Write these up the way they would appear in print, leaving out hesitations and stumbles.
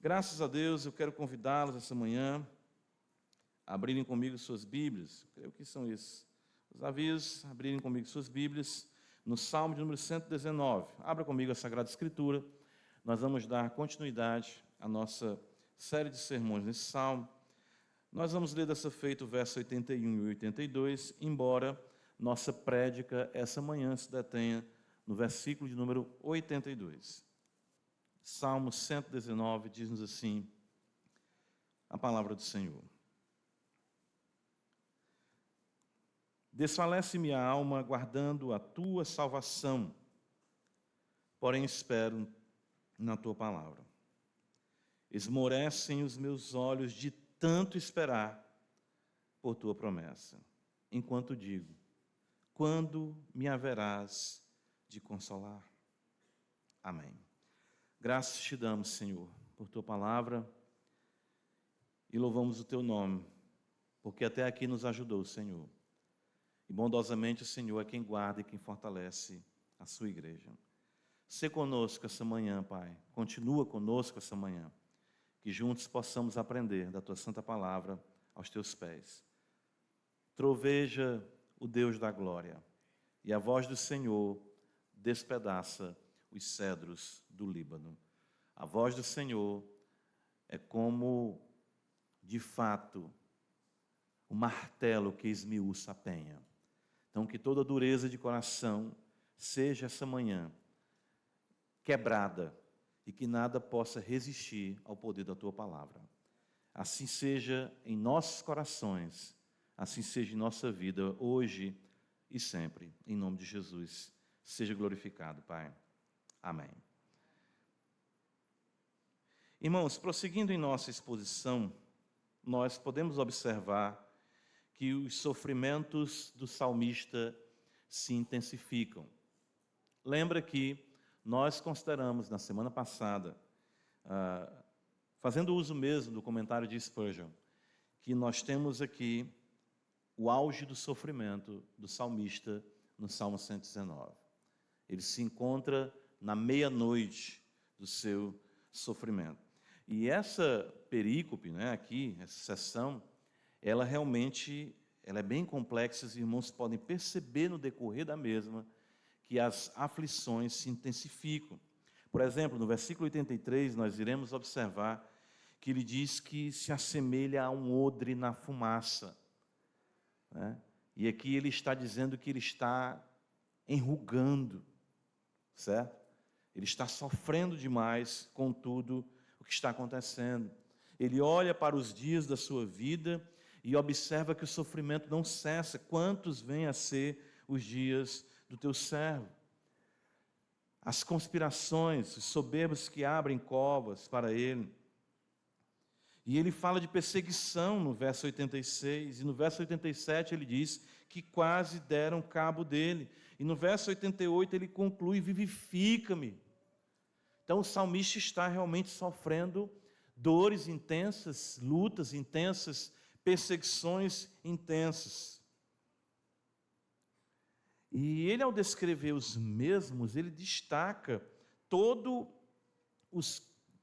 Graças a Deus, eu quero convidá-los essa manhã a abrirem comigo suas Bíblias. Creio que são esses os avisos. Abrirem comigo suas Bíblias no Salmo de número 119. Abra comigo a Sagrada Escritura. Nós vamos dar continuidade à nossa série de sermões nesse Salmo. Nós vamos ler dessa feita o verso 81 e 82, embora nossa prédica essa manhã se detenha no versículo de número 82. Salmo 119 diz-nos assim, a palavra do Senhor. Desfalece-me a alma guardando a tua salvação, porém espero na tua palavra. Esmorecem os meus olhos de tanto esperar por tua promessa, enquanto digo, quando me haverás de consolar? Amém. Graças te damos, Senhor, por tua palavra e louvamos o teu nome, porque até aqui nos ajudou, Senhor. E bondosamente o Senhor é quem guarda e quem fortalece a sua igreja. Sê conosco essa manhã, Pai. Continua conosco essa manhã. Que juntos possamos aprender da tua santa palavra aos teus pés. Troveja o Deus da glória, e a voz do Senhor despedaça os cedros do Líbano. A voz do Senhor é como, de fato, o martelo que esmiuça a penha. Então, que toda dureza de coração seja essa manhã quebrada e que nada possa resistir ao poder da tua palavra. Assim seja em nossos corações, assim seja em nossa vida, hoje e sempre. Em nome de Jesus, seja glorificado, Pai. Amém. Irmãos, prosseguindo em nossa exposição, nós podemos observar que os sofrimentos do salmista se intensificam. Lembra que nós consideramos na semana passada, fazendo uso mesmo do comentário de Spurgeon, que nós temos aqui o auge do sofrimento do salmista no Salmo 119. Ele se encontra na meia-noite do seu sofrimento. E essa perícope, aqui, essa seção, ela realmente é bem complexa, os irmãos podem perceber no decorrer da mesma que as aflições se intensificam. Por exemplo, no versículo 83, nós iremos observar que ele diz que se assemelha a um odre na fumaça. E aqui ele está dizendo que ele está enrugando, certo? Ele está sofrendo demais com tudo o que está acontecendo. Ele olha para os dias da sua vida e observa que o sofrimento não cessa. Quantos vêm a ser os dias do teu servo? As conspirações, os soberbos que abrem covas para ele. E ele fala de perseguição no verso 86, e no verso 87 ele diz que quase deram cabo dele. E no verso 88 ele conclui, vivifica-me. Então o salmista está realmente sofrendo dores intensas, lutas intensas, perseguições intensas. E ele, ao descrever os mesmos, ele destaca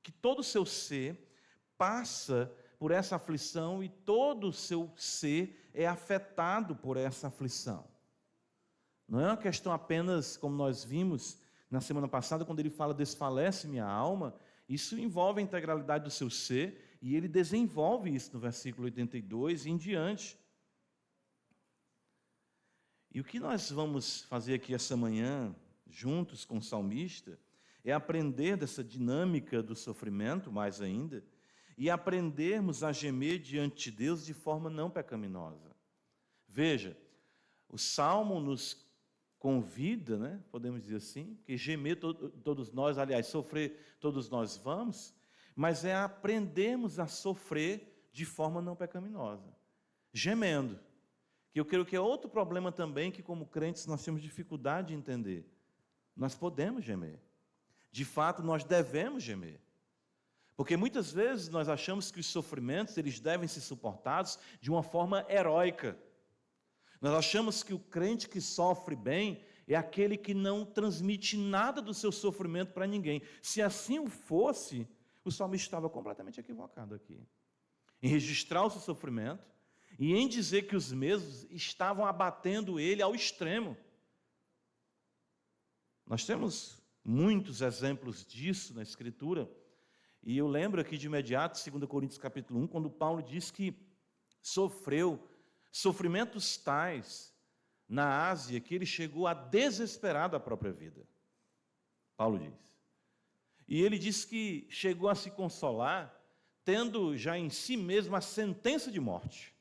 que todo o seu ser passa por essa aflição e todo o seu ser é afetado por essa aflição. Não é uma questão apenas, como nós vimos na semana passada, quando ele fala desfalece minha alma, isso envolve a integralidade do seu ser, e ele desenvolve isso no versículo 82 e em diante. E o que nós vamos fazer aqui essa manhã, juntos com o salmista, é aprender dessa dinâmica do sofrimento, mais ainda, e aprendermos a gemer diante de Deus de forma não pecaminosa. Veja, o Salmo nos convida, podemos dizer assim, que gemer todos nós, aliás, sofrer todos nós vamos, mas é aprendermos a sofrer de forma não pecaminosa, gemendo, que eu creio que é outro problema também que como crentes nós temos dificuldade de entender. Nós podemos gemer, de fato nós devemos gemer, porque muitas vezes nós achamos que os sofrimentos eles devem ser suportados de uma forma heróica. Nós achamos que o crente que sofre bem é aquele que não transmite nada do seu sofrimento para ninguém. Se assim o fosse, O salmista estava completamente equivocado aqui, em registrar o seu sofrimento e em dizer que os mesmos estavam abatendo ele ao extremo. Nós temos muitos exemplos disso na Escritura, e eu lembro aqui de imediato, 2 Coríntios capítulo 1, quando Paulo diz que sofreu sofrimentos tais na Ásia que ele chegou a desesperar da própria vida. Paulo diz. E ele diz que chegou a se consolar, tendo já em si mesmo a sentença de morte.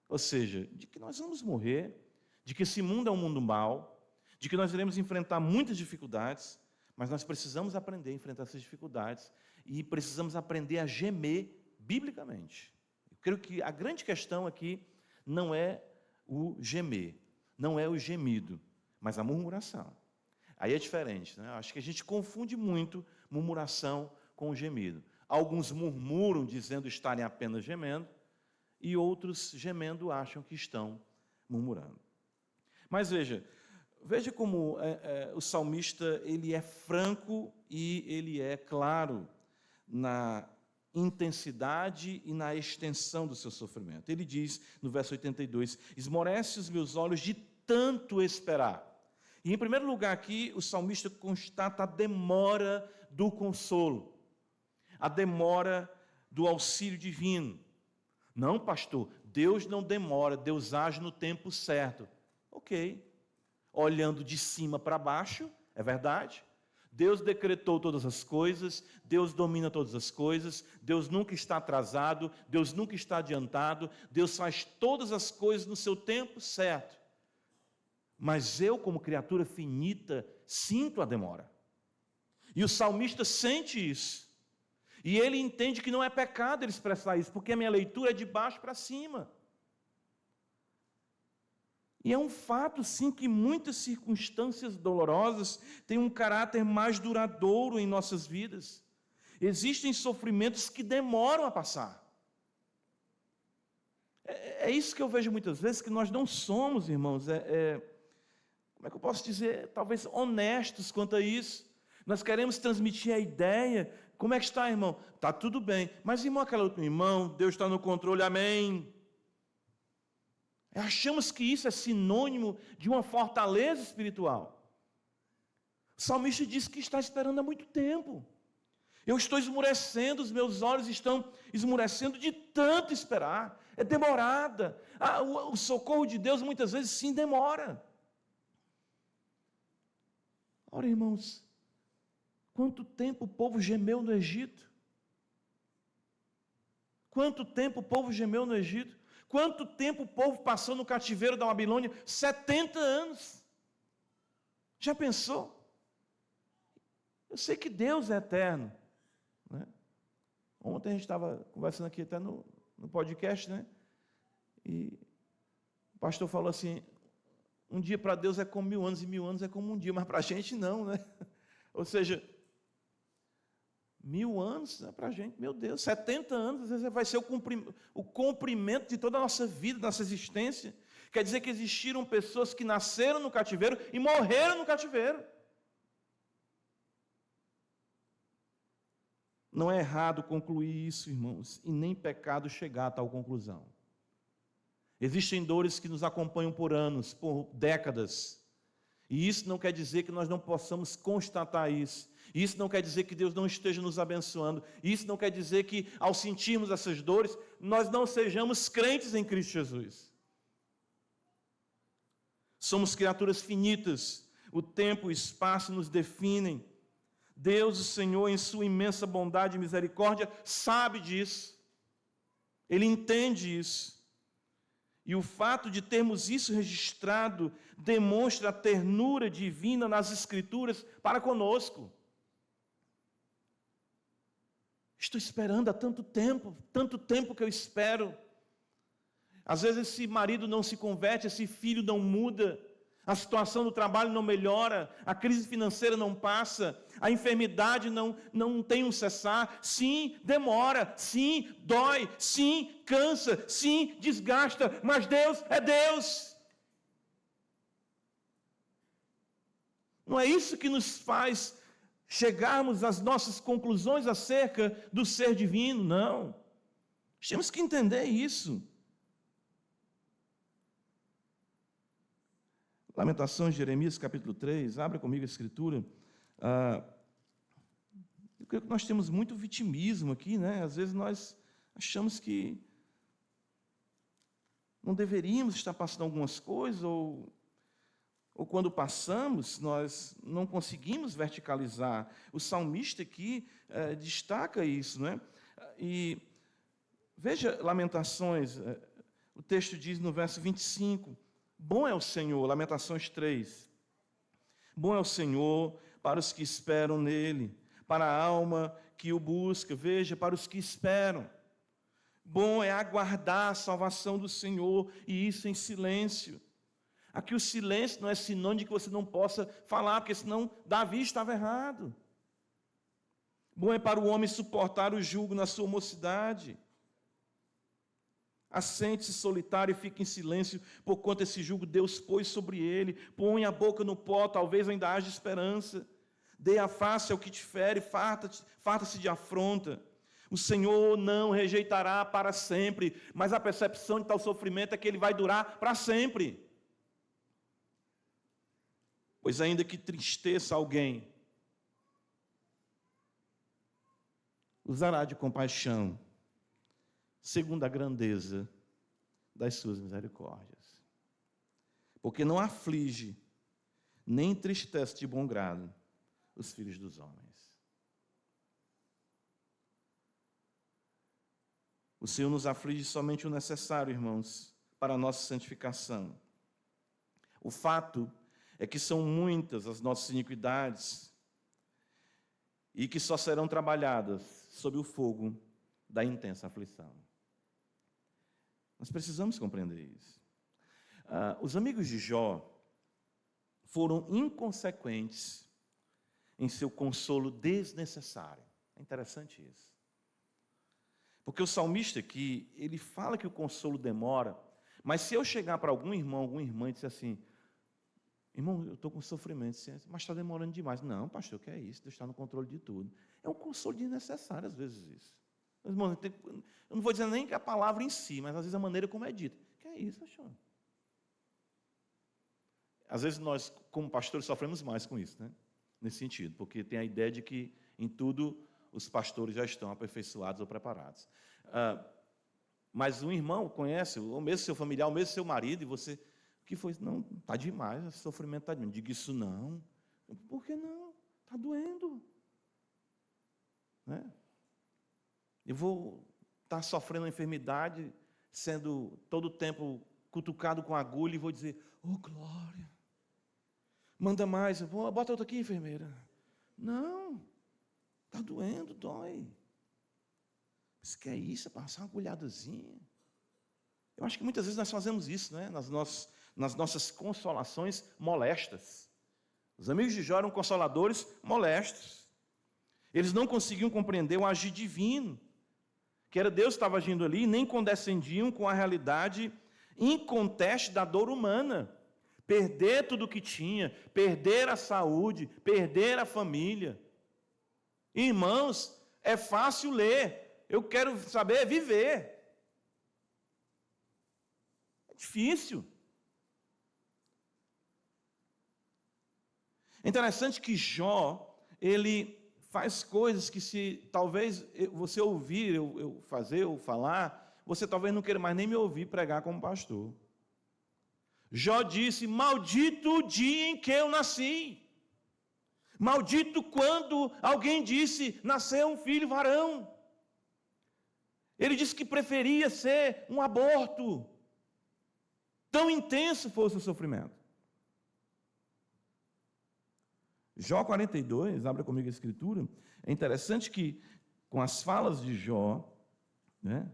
Ou seja, de que nós vamos morrer, de que esse mundo é um mundo mau, de que nós iremos enfrentar muitas dificuldades, mas nós precisamos aprender a enfrentar essas dificuldades e precisamos aprender a gemer biblicamente. Eu creio que a grande questão aqui não é o gemer, não é o gemido, mas a murmuração. Aí é diferente, né? Acho que a gente confunde muito murmuração com o gemido. Alguns murmuram dizendo estarem apenas gemendo, e outros gemendo acham que estão murmurando. Mas veja como o salmista ele é franco e ele é claro na intensidade e na extensão do seu sofrimento. Ele diz no verso 82, esmorece os meus olhos de tanto esperar. E em primeiro lugar aqui, o salmista constata a demora do consolo, a demora do auxílio divino. Não, pastor, Deus não demora, Deus age no tempo certo. Ok, olhando de cima para baixo, é verdade. Deus decretou todas as coisas, Deus domina todas as coisas, Deus nunca está atrasado, Deus nunca está adiantado, Deus faz todas as coisas no seu tempo certo. Mas eu, como criatura finita, sinto a demora. E o salmista sente isso. E ele entende que não é pecado ele expressar isso, porque a minha leitura é de baixo para cima. E é um fato, sim, que muitas circunstâncias dolorosas têm um caráter mais duradouro em nossas vidas. Existem sofrimentos que demoram a passar. É isso que eu vejo muitas vezes, que nós não somos, irmãos, como é que eu posso dizer, talvez honestos quanto a isso. Nós queremos transmitir a ideia, como é que está, irmão? Está tudo bem, mas irmão, aquela outra irmão, Deus está no controle, amém. Achamos que isso é sinônimo de uma fortaleza espiritual. O salmista diz que está esperando há muito tempo. Eu estou esmurecendo, os meus olhos estão esmurecendo de tanto esperar. É demorada. O socorro de Deus muitas vezes sim demora. Ora, irmãos, quanto tempo o povo gemeu no Egito? Quanto tempo o povo gemeu no Egito? Quanto tempo o povo passou no cativeiro da Babilônia? 70 anos. Já pensou? Eu sei que Deus é eterno, né? Ontem a gente estava conversando aqui até no podcast, né? E o pastor falou assim, um dia para Deus é como 1000 anos, e 1000 anos é como um dia, mas para a gente não, né? Ou seja, 1000 anos, né, para a gente, meu Deus, 70 anos, às vezes vai ser o comprimento de toda a nossa vida, nossa existência. Quer dizer que existiram pessoas que nasceram no cativeiro e morreram no cativeiro. Não é errado concluir isso, irmãos, e nem pecado chegar a tal conclusão. Existem dores que nos acompanham por anos, por décadas, e isso não quer dizer que nós não possamos constatar isso. Isso não quer dizer que Deus não esteja nos abençoando. Isso não quer dizer que, ao sentirmos essas dores, nós não sejamos crentes em Cristo Jesus. Somos criaturas finitas. O tempo e o espaço nos definem. Deus, o Senhor, em sua imensa bondade e misericórdia, sabe disso. Ele entende isso. E o fato de termos isso registrado demonstra a ternura divina nas Escrituras para conosco. Estou esperando há tanto tempo que eu espero. Às vezes esse marido não se converte, esse filho não muda, a situação do trabalho não melhora, a crise financeira não passa, a enfermidade não tem um cessar. Sim, demora, sim, dói, sim, cansa, sim, desgasta, mas Deus é Deus. Não é isso que nos faz chegarmos às nossas conclusões acerca do ser divino, não. Temos que entender isso. Lamentações de Jeremias, capítulo 3, abra comigo a escritura. Eu creio que nós temos muito vitimismo aqui, né? Às vezes nós achamos que não deveríamos estar passando algumas coisas, ou quando passamos, nós não conseguimos verticalizar. O salmista aqui destaca isso, né? E veja Lamentações, o texto diz no verso 25, bom é o Senhor, Lamentações 3, bom é o Senhor para os que esperam nele, para a alma que o busca, veja, para os que esperam. Bom é aguardar a salvação do Senhor, e isso em silêncio. Aqui o silêncio não é sinônimo de que você não possa falar, porque senão Davi estava errado. Bom é para o homem suportar o jugo na sua mocidade. Assente-se solitário e fique em silêncio, porquanto esse jugo Deus pôs sobre ele. Põe a boca no pó, talvez ainda haja esperança. Dê a face ao que te fere, farta-se de afronta. O Senhor não rejeitará para sempre, mas a percepção de tal sofrimento é que ele vai durar para sempre. Pois ainda que tristeça alguém, usará de compaixão, segundo a grandeza das suas misericórdias. Porque não aflige, nem entristece de bom grado os filhos dos homens. O Senhor nos aflige somente o necessário, irmãos, para a nossa santificação. O fato é que são muitas as nossas iniquidades e que só serão trabalhadas sob o fogo da intensa aflição. Nós precisamos compreender isso. Os amigos de Jó foram inconsequentes em seu consolo desnecessário. É interessante isso. Porque o salmista aqui, ele fala que o consolo demora, mas se eu chegar para algum irmão, alguma irmã e disser assim, irmão, eu estou com sofrimento, mas está demorando demais. Não, pastor, o que é isso? Deus está no controle de tudo. É um consolo desnecessário, às vezes, isso. Irmão, eu não vou dizer nem que a palavra em si, mas às vezes a maneira como é dita. O que é isso, pastor? Às vezes nós, como pastores, sofremos mais com isso, né? Nesse sentido, porque tem a ideia de que em tudo os pastores já estão aperfeiçoados ou preparados. Mas um irmão conhece, ou mesmo seu familiar, ou mesmo seu marido, e você... O que foi? Não, está demais, esse sofrimento está demais. Diga isso não. Por que não? Está doendo. Né? Eu vou estar sofrendo uma enfermidade, sendo todo o tempo cutucado com agulha, e vou dizer, oh glória, manda mais, bota outra aqui, enfermeira. Não, está doendo, dói. Mas que é isso? É passar uma agulhadazinha. Eu acho que muitas vezes nós fazemos isso, né? Nas nossas consolações molestas. Os amigos de Jó eram consoladores molestos. Eles não conseguiam compreender o agir divino, que era Deus que estava agindo ali, e nem condescendiam com a realidade inconteste da dor humana. Perder tudo o que tinha, perder a saúde, perder a família. Irmãos, é fácil ler, eu quero saber viver. É difícil. É interessante que Jó, ele faz coisas que, se talvez você ouvir eu fazer ou falar, você talvez não queira mais nem me ouvir pregar como pastor. Jó disse, maldito o dia em que eu nasci. Maldito quando alguém disse, nasceu um filho varão. Ele disse que preferia ser um aborto. Tão intenso foi o seu sofrimento. Jó 42, abra comigo a escritura, é interessante que, com as falas de Jó, né,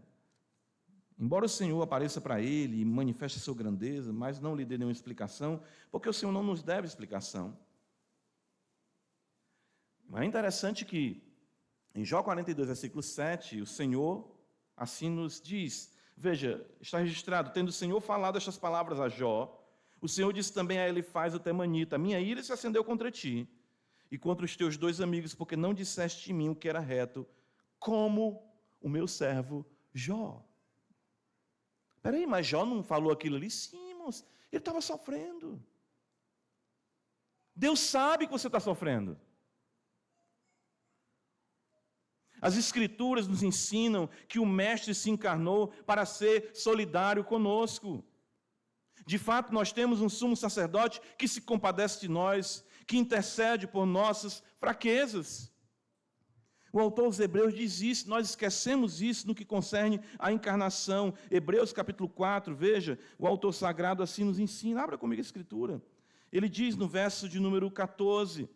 embora o Senhor apareça para ele e manifeste a sua grandeza, mas não lhe dê nenhuma explicação, porque o Senhor não nos deve explicação. Mas é interessante que, em Jó 42, versículo 7, o Senhor assim nos diz, veja, está registrado, tendo o Senhor falado estas palavras a Jó, o Senhor disse também a Elifaz o temanita, minha ira se acendeu contra ti, e contra os teus 2 amigos, porque não disseste de mim o que era reto, como o meu servo Jó. Espera aí, mas Jó não falou aquilo ali? Sim, irmãos, ele estava sofrendo. Deus sabe que você está sofrendo. As Escrituras nos ensinam que o Mestre se encarnou para ser solidário conosco. De fato, nós temos um sumo sacerdote que se compadece de nós, que intercede por nossas fraquezas. O autor aos Hebreus diz isso, nós esquecemos isso no que concerne à encarnação. Hebreus capítulo 4, veja, o autor sagrado assim nos ensina. Abra comigo a Escritura. Ele diz no verso de número 14: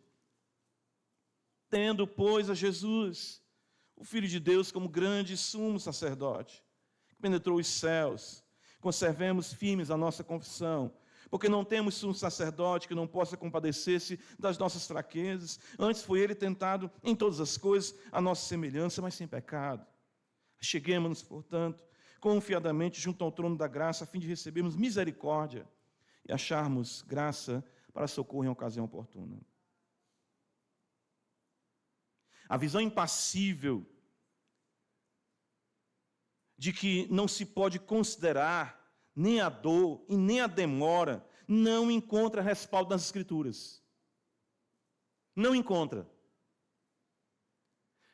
tendo, pois, a Jesus, o Filho de Deus, como grande sumo sacerdote, que penetrou os céus, conservemos firmes a nossa confissão, porque não temos sumo sacerdote que não possa compadecer-se das nossas fraquezas. Antes foi ele tentado em todas as coisas, a nossa semelhança, mas sem pecado. Cheguemos-nos, portanto, confiadamente junto ao trono da graça, a fim de recebermos misericórdia e acharmos graça para socorro em ocasião oportuna. A visão impassível de que não se pode considerar nem a dor e nem a demora, não encontra respaldo nas Escrituras. Não encontra.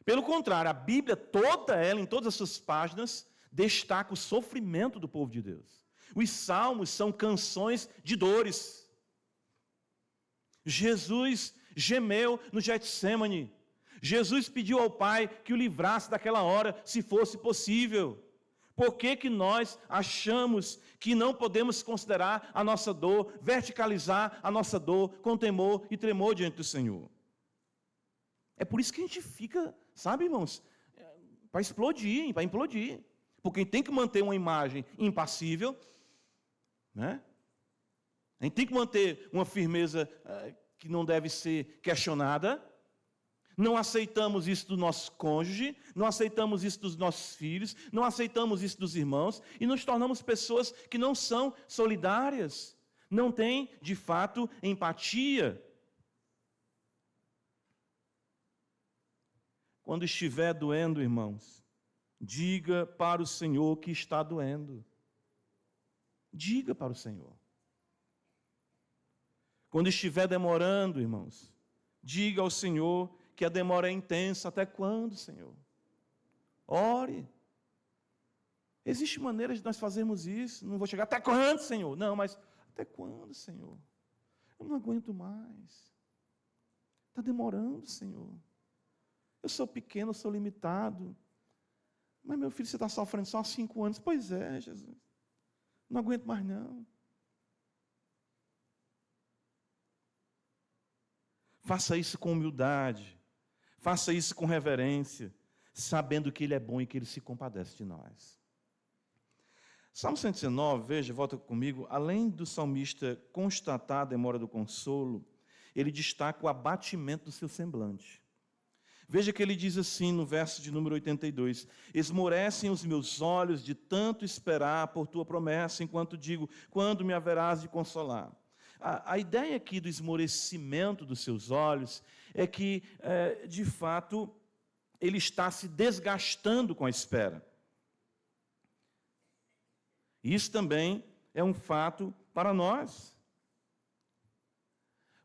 Pelo contrário, a Bíblia, toda ela, em todas as suas páginas, destaca o sofrimento do povo de Deus. Os salmos são canções de dores. Jesus gemeu no Getsêmani. Jesus pediu ao Pai que o livrasse daquela hora, se fosse possível. Por que nós achamos que não podemos considerar a nossa dor, verticalizar a nossa dor com temor e tremor diante do Senhor? É por isso que a gente fica, sabe, irmãos, para explodir, para implodir. Porque tem que manter uma imagem impassível, né? A gente tem que manter uma firmeza que não deve ser questionada. Não aceitamos isso do nosso cônjuge, não aceitamos isso dos nossos filhos, não aceitamos isso dos irmãos, e nos tornamos pessoas que não são solidárias, não têm, de fato, empatia. Quando estiver doendo, irmãos, diga para o Senhor que está doendo. Diga para o Senhor. Quando estiver demorando, irmãos, diga ao Senhor que a demora é intensa. Até quando, Senhor? Ore. Existe maneira de nós fazermos isso. Não vou chegar, até quando, Senhor? Não, mas até quando, Senhor? Eu não aguento mais. Está demorando, Senhor. Eu sou pequeno, eu sou limitado. Mas, meu filho, você está sofrendo só há 5 anos. Pois é, Jesus. Não aguento mais, não. Faça isso com humildade. Faça isso com reverência, sabendo que Ele é bom e que Ele se compadece de nós. Salmo 119, veja, volta comigo, além do salmista constatar a demora do consolo, ele destaca o abatimento do seu semblante. Veja que ele diz assim no verso de número 82, esmorecem os meus olhos de tanto esperar por tua promessa, enquanto digo, quando me haverás de consolar? A ideia aqui do esmorecimento dos seus olhos é que, de fato, ele está se desgastando com a espera. Isso também é um fato para nós.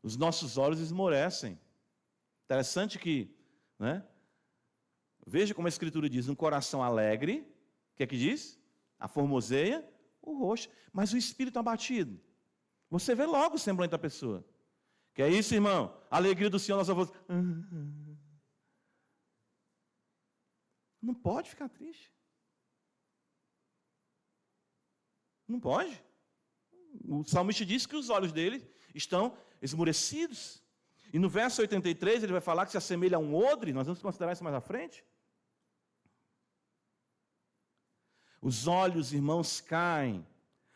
Os nossos olhos esmorecem. Interessante que, né? Veja como a Escritura diz, um coração alegre, o que é que diz? Aformoseia o rosto, mas o espírito abatido. Você vê logo o semblante da pessoa. Que é isso, irmão? A alegria do Senhor, nossa voz. Não pode ficar triste. Não pode. O salmista diz que os olhos dele estão esmurecidos. E no verso 83 ele vai falar que se assemelha a um odre. Nós vamos considerar isso mais à frente. Os olhos, irmãos, caem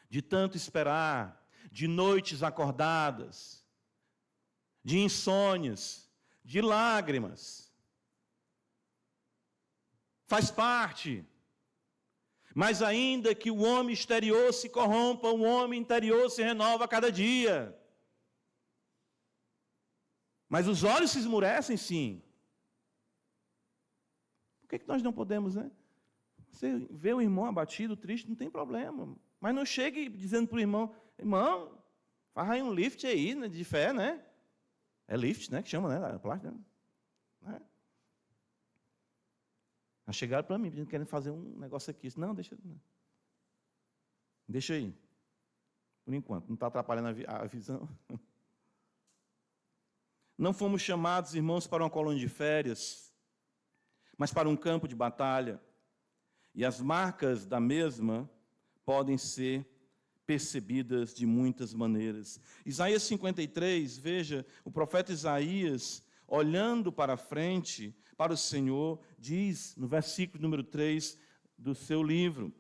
de tanto esperar, de noites acordadas, de insônias, de lágrimas. Faz parte. Mas ainda que o homem exterior se corrompa, o homem interior se renova a cada dia. Mas os olhos se esmurecem, sim. Por que nós não podemos, né? Você vê o irmão abatido, triste, não tem problema. Mas não chegue dizendo para o irmão, irmão, faz aí um lift aí, né, de fé, né? É lift, né? Que chama, né? Plástica, né? Chegaram para mim, querendo fazer um negócio aqui. Não, deixa aí. Por enquanto, não está atrapalhando a visão. Não fomos chamados, irmãos, para uma colônia de férias, mas para um campo de batalha. E as marcas da mesma podem ser percebidas de muitas maneiras. Isaías 53, veja, o profeta Isaías, olhando para frente, para o Senhor, diz, no versículo número 3 do seu livro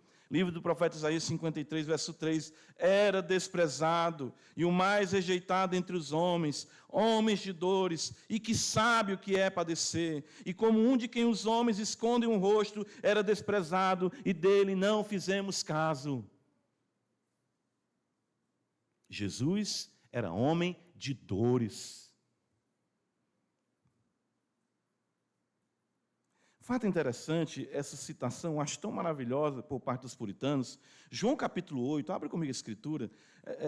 do profeta Isaías 53, verso 3, era desprezado e o mais rejeitado entre os homens, homens de dores, e que sabe o que é padecer, e como um de quem os homens escondem um rosto, era desprezado, e dele não fizemos caso. Jesus era homem de dores. Fato interessante, essa citação, acho tão maravilhosa por parte dos puritanos. João capítulo 8, abre comigo a escritura.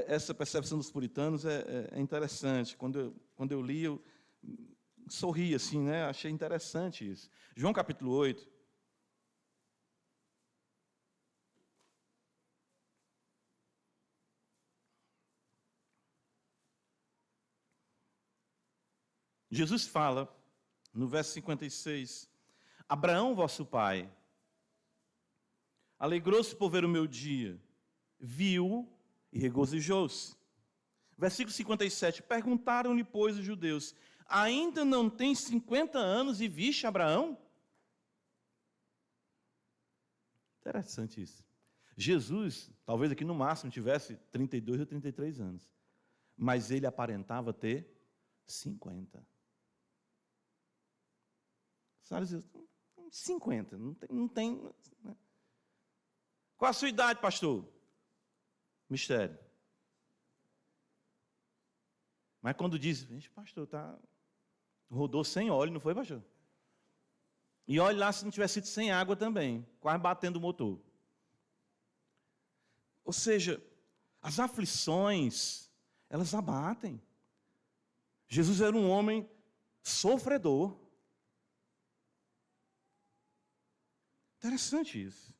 Essa percepção dos puritanos é interessante. Quando eu li, eu sorri assim, né? Achei interessante isso. João capítulo 8. Jesus fala, no verso 56, Abraão, vosso pai, alegrou-se por ver o meu dia, viu e regozijou-se. Versículo 57, perguntaram-lhe, pois, os judeus, ainda não tens 50 anos e viste Abraão? Interessante isso. Jesus, talvez aqui no máximo, tivesse 32 ou 33 anos, mas ele aparentava ter 50. Sabe, 50, não tem. Né? Qual a sua idade, pastor? Mistério. Mas quando diz, gente, pastor, rodou sem óleo, não foi, pastor? E olhe lá se não tivesse sido sem água também, quase batendo o motor. Ou seja, as aflições, elas abatem. Jesus era um homem sofredor. Interessante isso.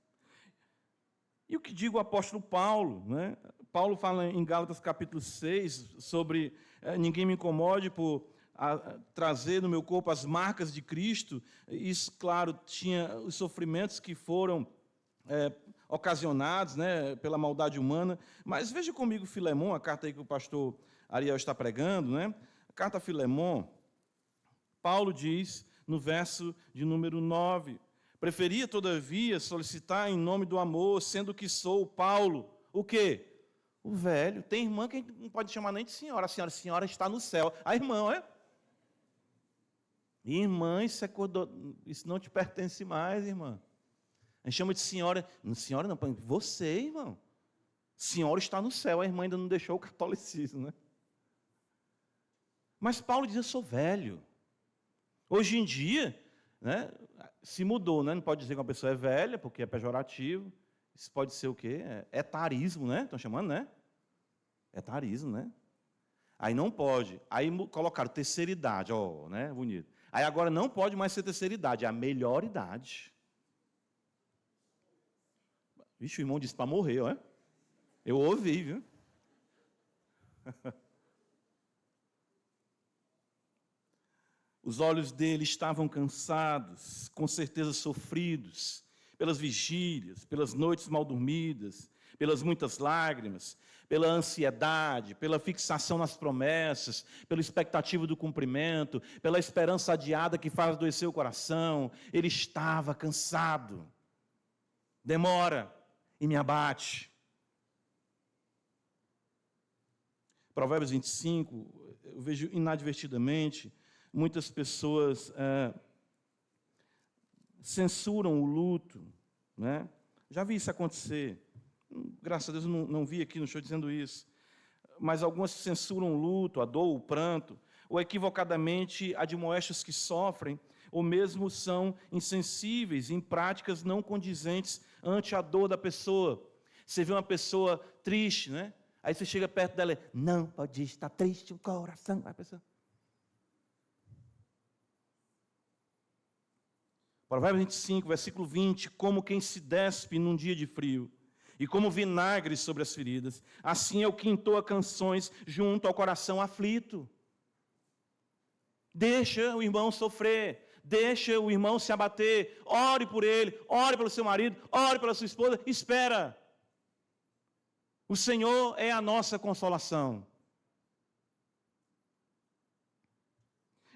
E o que diga o apóstolo Paulo, né? Paulo fala em Gálatas capítulo 6 sobre ninguém me incomode por trazer no meu corpo as marcas de Cristo. Isso, claro, tinha os sofrimentos que foram ocasionados, né, pela maldade humana. Mas veja comigo Filemon, a carta aí que o pastor Ariel está pregando, né? A carta a Filemon, Paulo diz no verso de número 9, preferia, todavia, solicitar em nome do amor, sendo que sou Paulo, o quê? O velho. Tem irmã que a gente não pode chamar nem de senhora. A senhora está no céu. A irmã, olha. Irmã, isso não te pertence mais, irmã. A gente chama de senhora. Senhora não, você, irmão. Senhora está no céu. A irmã ainda não deixou o catolicismo, né? Mas Paulo diz, eu sou velho. Hoje em dia, né, se mudou, né? Não pode dizer que uma pessoa é velha, porque é pejorativo. Isso pode ser o quê? Etarismo, né? Estão chamando, né? Etarismo, né? Aí não pode. Aí colocaram terceira idade, ó, né? Bonito. Aí agora não pode mais ser terceira idade, é a melhor idade. Vixe, o irmão disse para morrer, ó. Eu ouvi, viu? Os olhos dele estavam cansados, com certeza sofridos, pelas vigílias, pelas noites mal dormidas, pelas muitas lágrimas, pela ansiedade, pela fixação nas promessas, pela expectativa do cumprimento, pela esperança adiada que faz adoecer o coração. Ele estava cansado. Demora e me abate. Provérbios 25, eu vejo inadvertidamente, muitas pessoas censuram o luto, né? Já vi isso acontecer. Graças a Deus eu não vi aqui no show dizendo isso. mas algumas censuram o luto, a dor, o pranto, ou equivocadamente admoestem os que sofrem, ou mesmo são insensíveis em práticas não condizentes ante a dor da pessoa. Você vê uma pessoa triste, né? Aí você chega perto dela e não pode estar triste o coração. Vai pensar. Provérbios 25, versículo 20, como quem se despe num dia de frio, e como vinagre sobre as feridas, assim é o que entoa canções junto ao coração aflito. Deixa o irmão sofrer, deixa o irmão se abater, ore por ele, ore pelo seu marido, ore pela sua esposa, espera. O Senhor é a nossa consolação.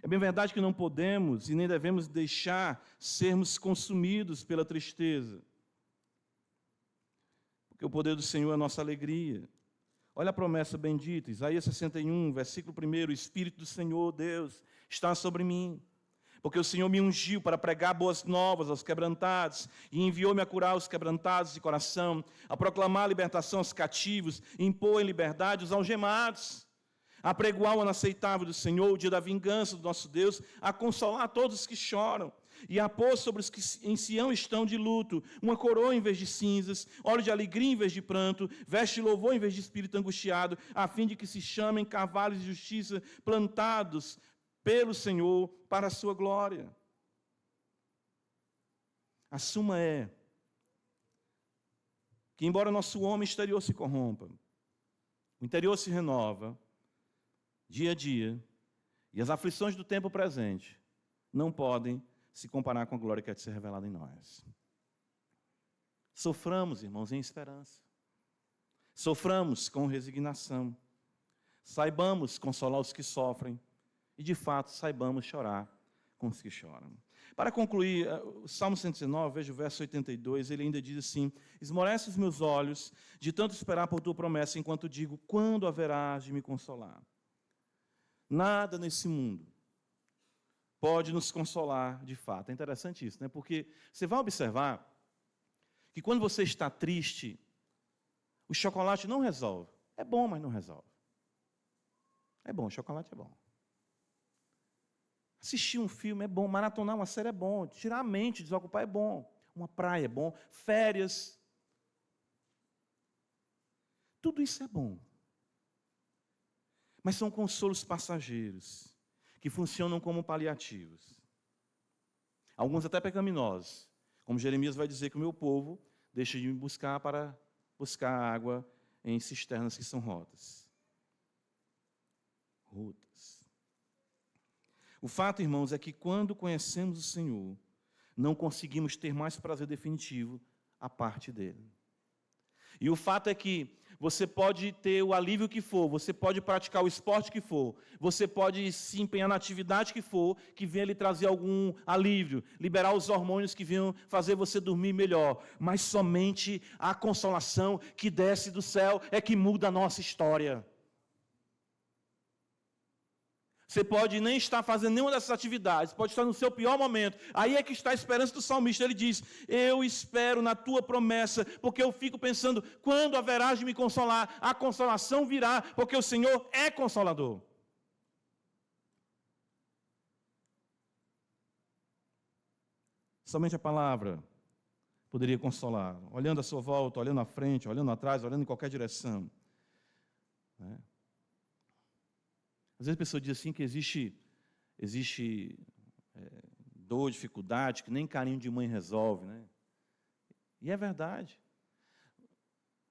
É bem verdade que não podemos e nem devemos deixar sermos consumidos pela tristeza, porque o poder do Senhor é a nossa alegria. Olha a promessa bendita, Isaías 61, versículo 1, o Espírito do Senhor, Deus, está sobre mim, porque o Senhor me ungiu para pregar boas novas aos quebrantados, e enviou-me a curar os quebrantados de coração, a proclamar a libertação aos cativos, e impor em liberdade os algemados, a pregoar o ano aceitável do Senhor, o dia da vingança do nosso Deus, a consolar todos os que choram, e a pôr sobre os que em Sião estão de luto, uma coroa em vez de cinzas, óleo de alegria em vez de pranto, veste de louvor em vez de espírito angustiado, a fim de que se chamem cavalos de justiça plantados pelo Senhor para a sua glória. A suma é que, embora o nosso homem exterior se corrompa, o interior se renova, dia a dia, e as aflições do tempo presente não podem se comparar com a glória que há de ser revelada em nós. Soframos, irmãos, em esperança. Soframos com resignação. Saibamos consolar os que sofrem e, de fato, saibamos chorar com os que choram. Para concluir, o Salmo 119, veja o verso 82, ele ainda diz assim: esmorece os meus olhos de tanto esperar por tua promessa, enquanto digo, quando haverás de me consolar? Nada nesse mundo pode nos consolar de fato. É interessante isso, né? Porque você vai observar que quando você está triste, o chocolate não resolve. É bom, mas não resolve. É bom, o chocolate é bom. Assistir um filme é bom, maratonar uma série é bom, tirar a mente, desocupar é bom, uma praia é bom, férias. Tudo isso é bom. Mas são consolos passageiros, que funcionam como paliativos. Alguns até pecaminosos, como Jeremias vai dizer que o meu povo deixa de me buscar para buscar água em cisternas que são rotas. O fato, irmãos, é que quando conhecemos o Senhor, não conseguimos ter mais prazer definitivo à parte dele. E o fato é que você pode ter o alívio que for, você pode praticar o esporte que for, você pode se empenhar na atividade que for, que venha lhe trazer algum alívio, liberar os hormônios que venham fazer você dormir melhor, mas somente a consolação que desce do céu é que muda a nossa história. Você pode nem estar fazendo nenhuma dessas atividades, pode estar no seu pior momento. Aí é que está a esperança do salmista. Ele diz, eu espero na tua promessa, porque eu fico pensando, quando haverás de me consolar? A consolação virá, porque o Senhor é consolador. Somente a palavra poderia consolar. Olhando à sua volta, olhando à frente, olhando atrás, olhando em qualquer direção. Às vezes a pessoa diz assim que existe dor, dificuldade, que nem carinho de mãe resolve, né? E é verdade.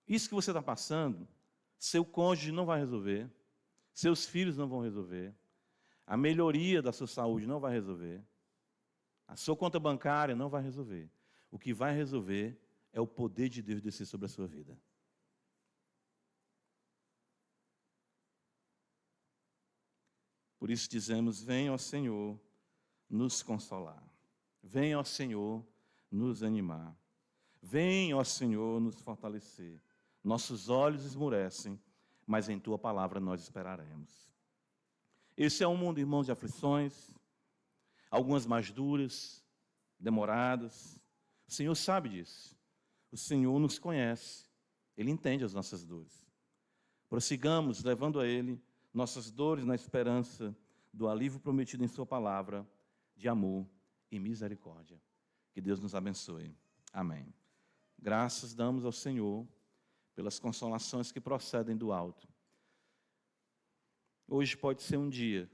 Isso que você está passando, seu cônjuge não vai resolver, seus filhos não vão resolver, a melhoria da sua saúde não vai resolver, a sua conta bancária não vai resolver. O que vai resolver é o poder de Deus descer sobre a sua vida. Por isso dizemos, venha, ó Senhor, nos consolar. Venha, ó Senhor, nos animar. Venha, ó Senhor, nos fortalecer. Nossos olhos esmurecem, mas em Tua palavra nós esperaremos. Esse é um mundo, irmãos, de aflições, algumas mais duras, demoradas. O Senhor sabe disso. O Senhor nos conhece. Ele entende as nossas dores. Prossigamos, levando a Ele nossas dores na esperança do alívio prometido em Sua palavra, de amor e misericórdia. Que Deus nos abençoe. Amém. Graças damos ao Senhor pelas consolações que procedem do alto. Hoje pode ser um dia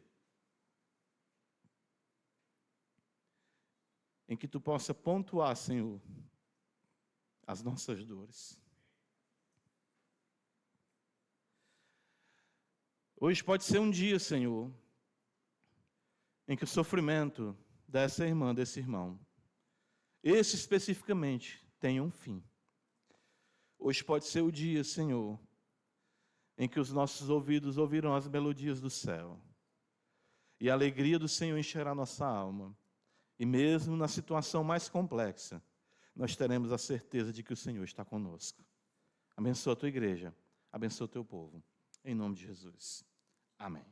em que Tu possa pontuar, Senhor, as nossas dores. Hoje pode ser um dia, Senhor, em que o sofrimento dessa irmã, desse irmão, esse especificamente, tenha um fim. Hoje pode ser o dia, Senhor, em que os nossos ouvidos ouvirão as melodias do céu, e a alegria do Senhor encherá nossa alma, e mesmo na situação mais complexa, nós teremos a certeza de que o Senhor está conosco. Abençoa a Tua igreja, abençoa o Teu povo, em nome de Jesus. Amém.